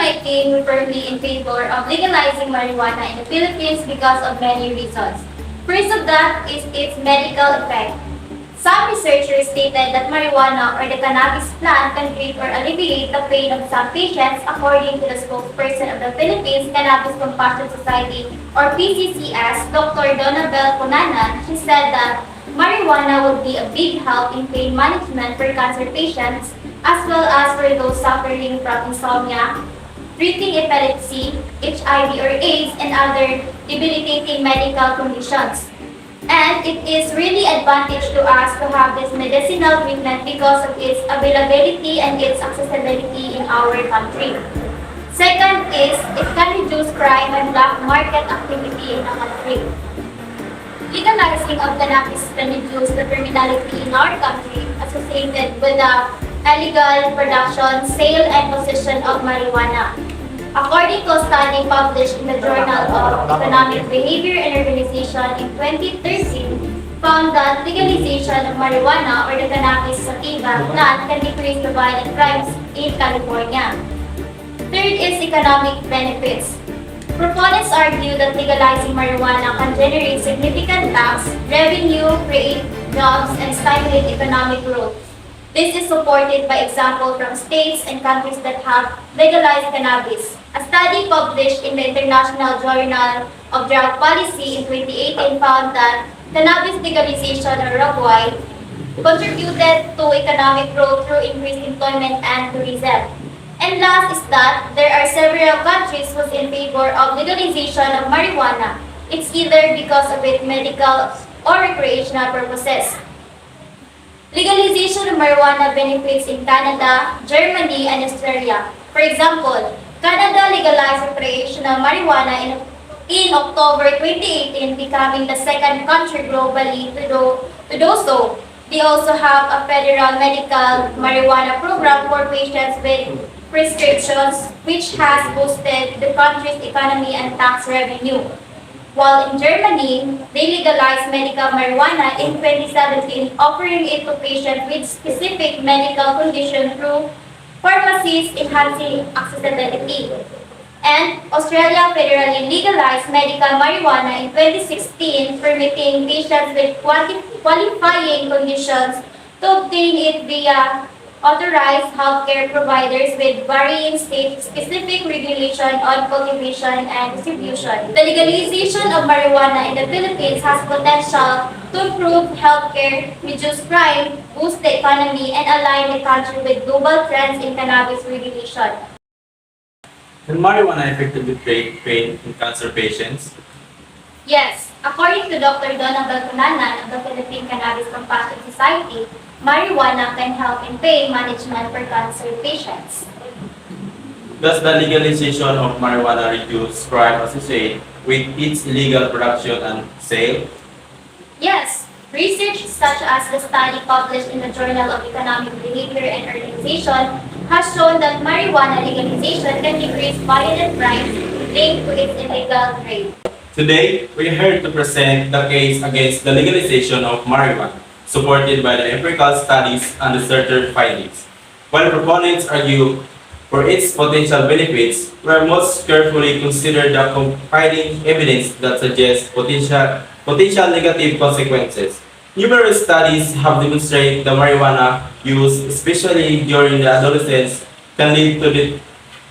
I came firmly in favor of legalizing marijuana in the Philippines because of many reasons. First of that is its medical effect. Some researchers stated that marijuana or the cannabis plant can treat or alleviate the pain of some patients, according to the spokesperson of the Philippines Cannabis Compassion Society or PCCS, Dr. Donabel Punanan. She said that marijuana would be a big help in pain management for cancer patients as well as for those suffering from insomnia, treating epilepsy, HIV or AIDS, and other debilitating medical conditions. And it is really advantage to us to have this medicinal treatment because of its availability and its accessibility in our country. Second is it can reduce crime and black market activity in the country. Legalizing of cannabis can reduce the criminality in our country associated with the illegal production, sale, and possession of marijuana. According to a study published in the Journal of Economic Behavior and Organization in 2013, found that legalization of marijuana or the cannabis sativa plant can decrease the violent crimes in California. Third is economic benefits. Proponents argue that legalizing marijuana can generate significant tax revenue, create jobs, and stimulate economic growth. This is supported by example from states and countries that have legalized cannabis. A study published in the International Journal of Drug Policy in 2018 found that cannabis legalization worldwide contributed to economic growth through increased employment and tourism. And last is that there are several countries who's in favor of legalization of marijuana. It's either because of its medical or recreational purposes. Legalization of marijuana benefits in Canada, Germany, and Australia. For example, Canada legalized recreational marijuana in October 2018, becoming the second country globally to do so. They also have a federal medical marijuana program for patients with prescriptions, which has boosted the country's economy and tax revenue. While in Germany, they legalized medical marijuana in 2017, offering it to patients with specific medical conditions through pharmacies, enhancing accessibility. And Australia federally legalized medical marijuana in 2016, permitting patients with qualifying conditions to obtain it via authorized healthcare providers with varying state-specific regulation on cultivation and distribution. The legalization of marijuana in the Philippines has potential to improve healthcare, reduce crime, boost the economy, and align the country with global trends in cannabis regulation. Can marijuana effectively treat pain in cancer patients? Yes, according to Dr. Donabel Cunanan of the Philippine Cannabis Compassion Society, marijuana can help in pain management for cancer patients. Does the legalization of marijuana reduce crime associated with its illegal production and sale? Yes, research such as the study published in the Journal of Economic Behavior and Organization has shown that marijuana legalization can decrease violent crimes linked to its illegal trade. Today, we are here to present the case against the legalization of marijuana, supported by the empirical studies and researcher findings. While proponents argue for its potential benefits, we are most carefully consider the compelling evidence that suggests potential negative consequences. Numerous studies have demonstrated the marijuana use, especially during the adolescence, can lead to the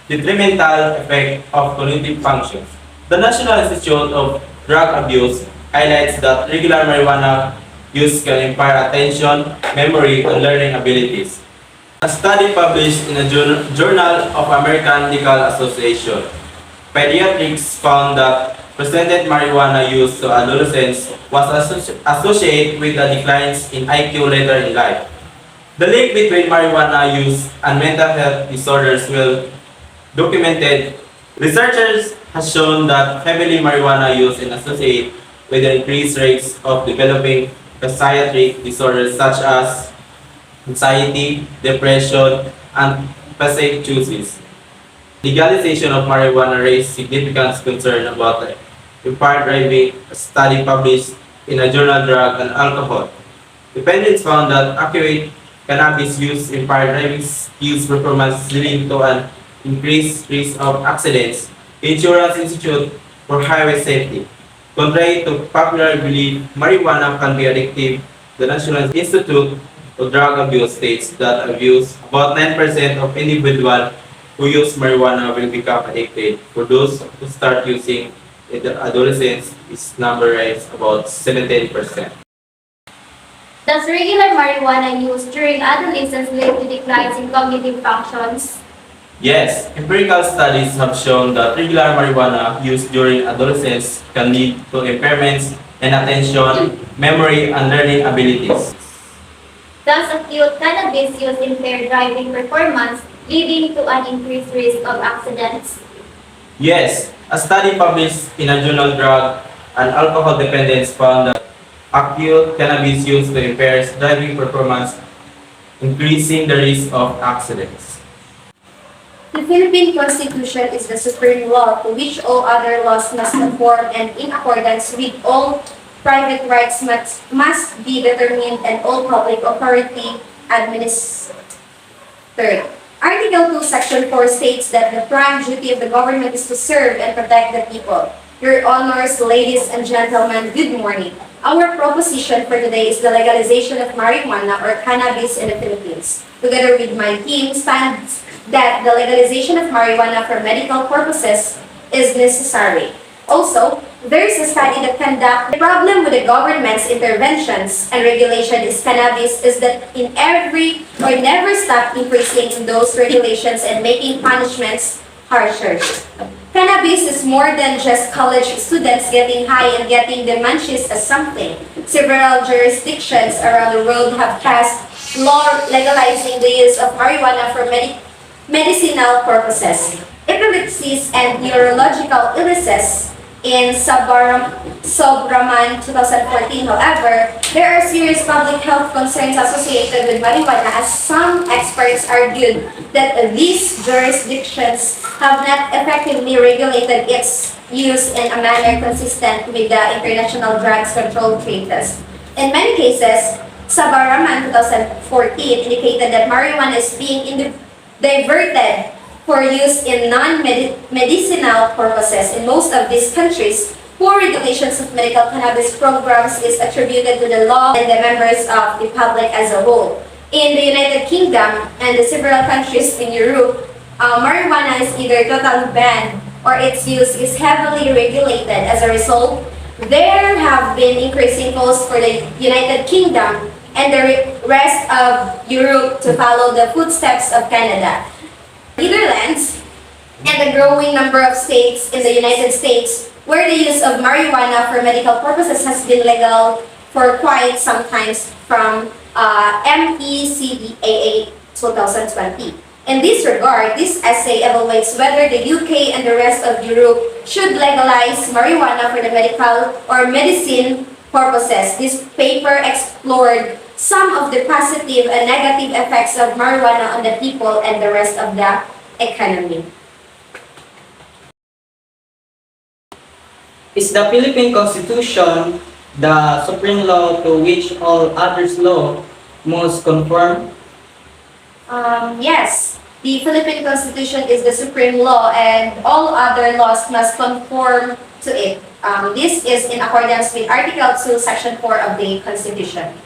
detrimental effect of cognitive functions. The National Institute of Drug Abuse highlights that regular marijuana use can impair attention, memory, and learning abilities. A study published in the Journal of American Medical Association, Pediatrics found that presented marijuana use to adolescents was associated with a declines in IQ later in life. The link between marijuana use and mental health disorders well documented. Researchers has shown that heavily marijuana use is associated with the increased rates of developing psychiatric disorders such as anxiety, depression, and psychosis. Legalization of marijuana raised significant concern about impaired driving, a study published in a journal Drug and Alcohol. Defendants found that accurate cannabis use impaired driving skills performance leading to an increased risk of accidents, Insurance Institute for Highway Safety. Contrary to popular belief, marijuana can be addictive. The National Institute of Drug Abuse states that about 9% of individuals who use marijuana will become addicted. For those who start using in the adolescence, this number is about 17%. Does regular marijuana use during adolescence lead to declines in cognitive functions? Yes, empirical studies have shown that regular marijuana used during adolescence can lead to impairments in attention, memory, and learning abilities. Does acute cannabis use impair driving performance, leading to an increased risk of accidents? Yes, a study published in a journal Drug and Alcohol Dependence found that acute cannabis use impairs driving performance, increasing the risk of accidents. The Philippine Constitution is the supreme law to which all other laws must conform, and in accordance with all private rights must be determined and all public authority administered. Article 2, Section 4 states that the prime duty of the government is to serve and protect the people. Your honors, ladies and gentlemen, good morning. Our proposition for today is the legalization of marijuana or cannabis in the Philippines. Together with my team stands that the legalization of marijuana for medical purposes is necessary. Also, there is a study that conducts the problem with the government's interventions and regulation is cannabis is that in every or never stop increasing in those regulations and making punishments harsher. Cannabis is more than just college students getting high and getting the munchies as something. Several jurisdictions around the world have passed law legalizing the use of marijuana for medicinal purposes. Epilepsies and neurological illnesses in Sobraman 2014, however, there are serious public health concerns associated with marijuana as some experts argued that these jurisdictions have not effectively regulated its use in a manner consistent with the International Drugs Control Treaties. In many cases, Sabaraman 2014 indicated that marijuana is being diverted for use in non-medicinal purposes. In most of these countries, poor regulations of medical cannabis programs is attributed to the law and the members of the public as a whole. In the United Kingdom and the several countries in Europe, marijuana is either totally banned or its use is heavily regulated. As a result, there have been increasing calls for the United Kingdom and the rest of Europe to follow the footsteps of Canada. Netherlands, and a growing number of states in the United States where the use of marijuana for medical purposes has been legal for quite some time from MECDAA 2020. In this regard, this essay evaluates whether the UK and the rest of Europe should legalize marijuana for the medical or medicine purposes. This paper explored some of the positive and negative effects of marijuana on the people and the rest of the economy. Is the Philippine Constitution the supreme law to which all others law must conform? Yes, the Philippine Constitution is the supreme law and all other laws must conform to it. This is in accordance with Article 2, Section 4 of the Constitution.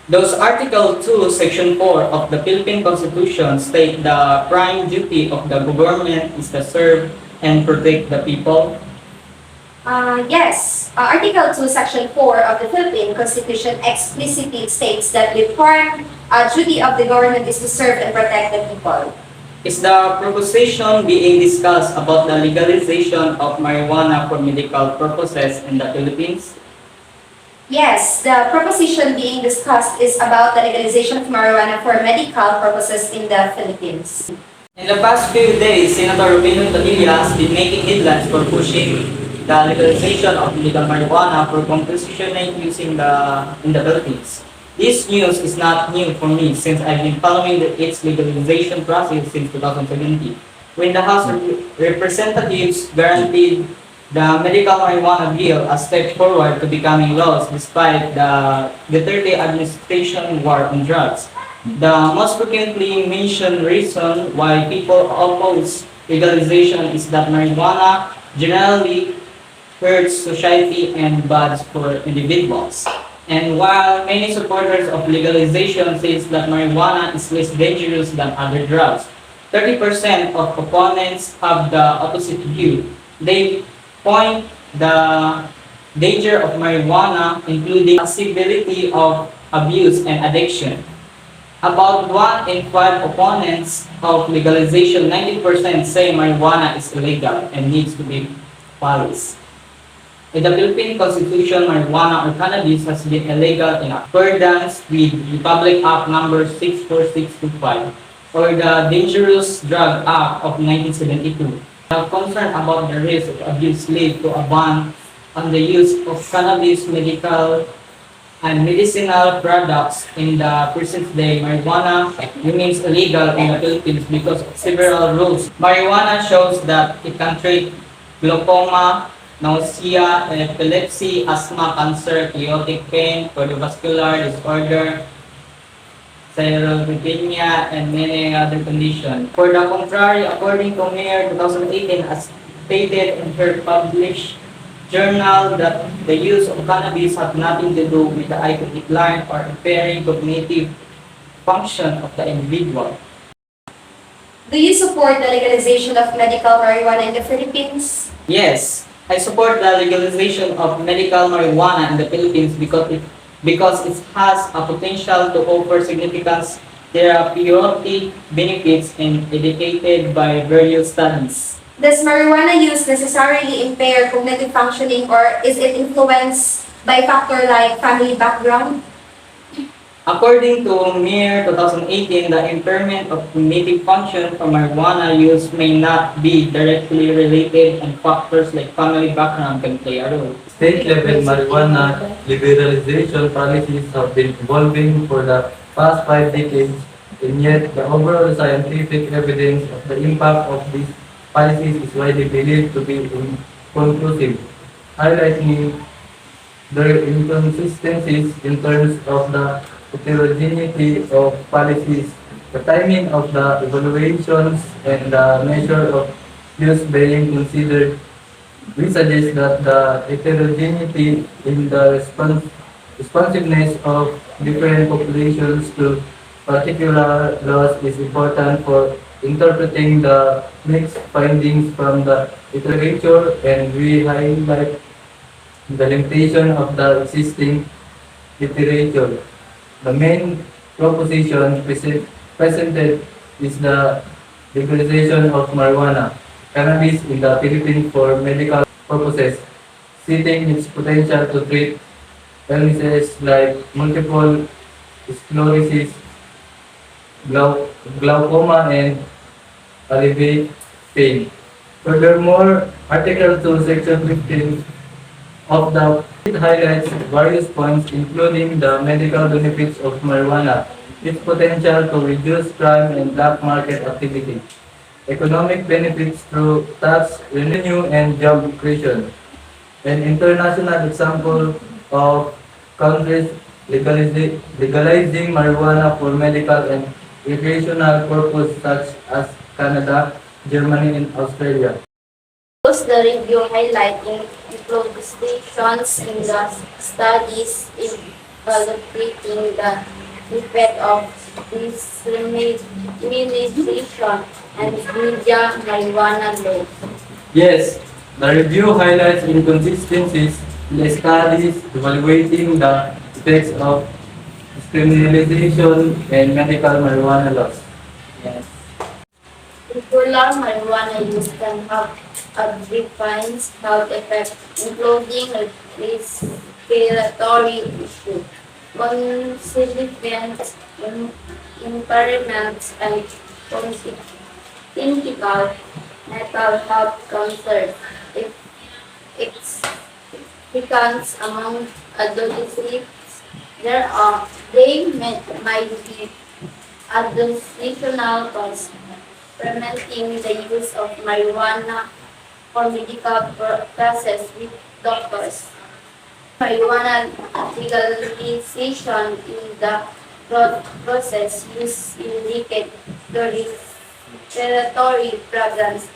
Does Article 2, Section 4 of the Philippine Constitution state the prime duty of the government is to serve and protect the people? Yes, Article 2, Section 4 of the Philippine Constitution explicitly states that the prime duty of the government is to serve and protect the people. Is the proposition being discussed about the legalization of marijuana for medical purposes in the Philippines? Yes, the proposition being discussed is about the legalization of marijuana for medical purposes in the Philippines. In the past few days, Senator Rubino Padilla has been making headlines for pushing the legalization of legal marijuana for compositioning using in the Philippines. This news is not new for me since I've been following its legalization process since 2017, when the House of Representatives guaranteed the medical marijuana bill a step forward to becoming laws despite the Duterte administration war on drugs. The most frequently mentioned reason why people oppose legalization is that marijuana generally hurts society and bad for individuals. And while many supporters of legalization says that marijuana is less dangerous than other drugs, 30% of opponents have the opposite view. They point the danger of marijuana, including possibility of abuse and addiction. About 1 in 5 opponents of legalization, 90% say marijuana is illegal and needs to be abolished. In the Philippine Constitution, marijuana or cannabis has been illegal in accordance with Republic Act number 64625 or the Dangerous Drug Act of 1972. The concern about the risk of abuse lead to a ban on the use of cannabis medical and medicinal products in the present day. Marijuana remains illegal in the Philippines because of several rules. Marijuana shows that it can treat glaucoma, nausea, epilepsy, asthma, cancer, chaotic pain, cardiovascular disorder, sarcopenia, and many other conditions. For the contrary, according to Mayor 2018, as stated in her published journal, that the use of cannabis has nothing to do with the IQ decline or impairing cognitive function of the individual. Do you support the legalization of medical marijuana in the Philippines? Yes, I support the legalization of medical marijuana in the Philippines because it has a potential to offer significant therapeutic benefits and indicated by various studies. Does marijuana use necessarily impair cognitive functioning or is it influenced by factor like family background? According to MIR 2018, the impairment of cognitive function from marijuana use may not be directly related and factors like family background can play a role. State-level marijuana liberalization policies have been evolving for the past 5 decades, and yet the overall scientific evidence of the impact of these policies is widely believed to be inconclusive, highlighting their inconsistencies in terms of the heterogeneity of policies, the timing of the evaluations, and the measure of use being considered. We suggest that the heterogeneity in the responsiveness of different populations to particular laws is important for interpreting the mixed findings from the literature, and we highlight the limitation of the existing literature. The main proposition presented is the legalization of marijuana, cannabis in the Philippines for medical purposes, citing its potential to treat illnesses like multiple sclerosis, glaucoma, and alleviate pain. Furthermore, Article 2, Section 15 of the it highlights various points including the medical benefits of marijuana, its potential to reduce crime and black market activity, economic benefits through tax revenue and job creation. An international example of countries legalizing marijuana for medical and recreational purpose such as Canada, Germany, and Australia. The review highlighting implications in the studies evaluating the effect of discrimination and media marijuana law. Yes, the review highlights inconsistencies in the studies evaluating the effects of discrimination and medical marijuana laws. Yes. Regular marijuana use can have a defined health effect, including respiratory issue, constituent impairments, and congenital mental health concerns. If it's becomes among adolescents, might be additional costs. Preventing the use of marijuana for medical purposes with doctors. Marijuana legalization in the process use indicate the respiratory programs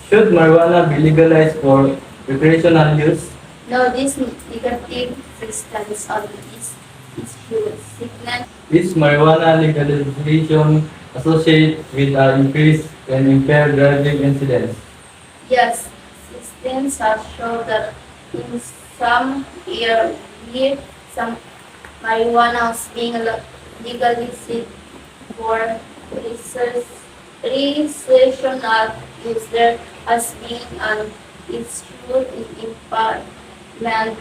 Should marijuana be legalized for recreational use? No, this negative studies on this issue signal Is marijuana legalization associated with an increase in impaired driving incidents? yes, systems have shown that in some area, some marijuana is being legalized for recreational use. There has been an issue in impairment